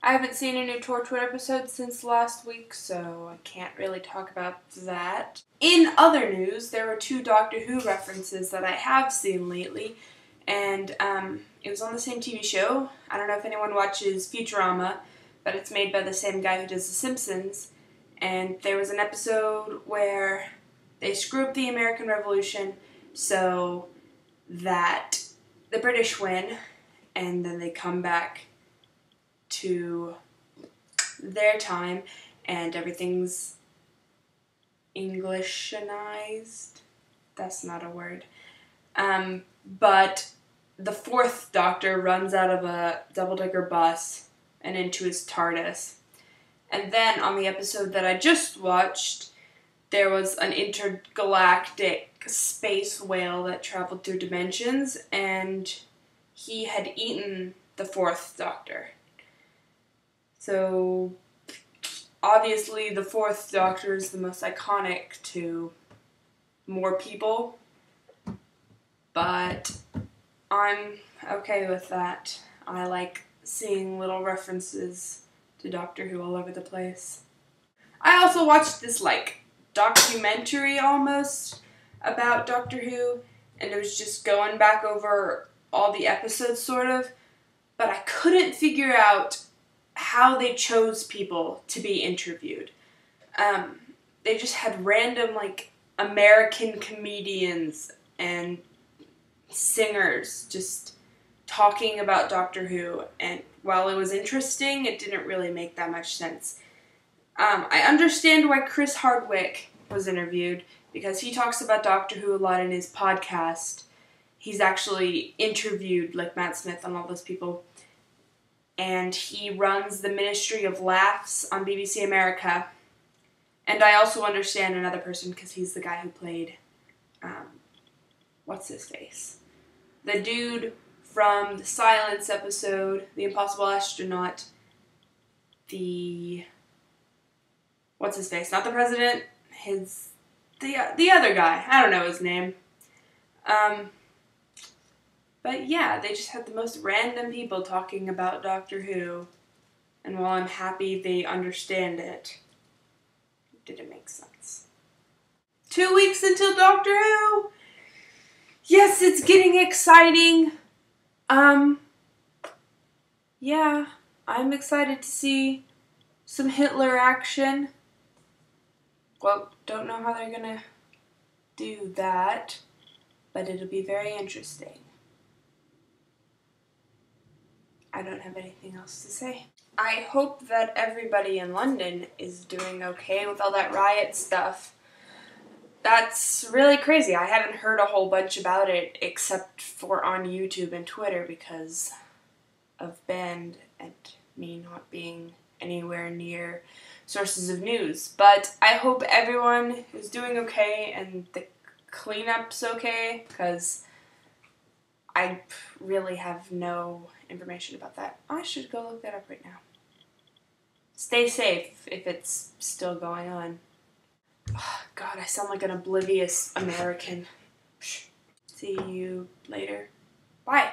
I haven't seen a new Torchwood episode since last week, so I can't really talk about that. In other news, there were 2 Doctor Who references that I have seen lately, and it was on the same TV show. I don't know if anyone watches Futurama, but it's made by the same guy who does The Simpsons, and there was an episode where they screw up the American Revolution so that the British win, and then they come back to their time and everything's Englishanized. That's not a word. But the 4th Doctor runs out of a double-decker bus and into his TARDIS. And then on the episode that I just watched, there was an intergalactic space whale that traveled through dimensions, and he had eaten the 4th Doctor. So, obviously the 4th Doctor is the most iconic to more people, but I'm okay with that. I like seeing little references to Doctor Who all over the place. I also watched this, documentary almost about Doctor Who, and it was just going back over all the episodes, sort of, but I couldn't figure out how they chose people to be interviewed. They just had random, American comedians and singers just talking about Doctor Who, and while it was interesting, it didn't really make that much sense. I understand why Chris Hardwick was interviewed, because he talks about Doctor Who a lot in his podcast. He's actually interviewed, like Matt Smith and all those people, and he runs the Ministry of Laughs on BBC America. And I also understand another person, because he's the guy who played, what's his face? The dude from the Silence episode, The Impossible Astronaut, what's his face? Not the president, the other guy. I don't know his name. But yeah, they just had the most random people talking about Doctor Who, and while I'm happy they understand it, it didn't make sense. 2 weeks until Doctor Who! Yes, it's getting exciting! Yeah, I'm excited to see some Hitler action. Well, don't know how they're gonna do that, but it'll be very interesting. I don't have anything else to say. I hope that everybody in London is doing okay with all that riot stuff. That's really crazy. I haven't heard a whole bunch about it except for on YouTube and Twitter because of Ben and me not being anywhere near sources of news. But I hope everyone is doing okay and the cleanup's okay, because I really have no information about that. I should go look that up right now. Stay safe if it's still going on. Oh, God, I sound like an oblivious American. See you later. Bye.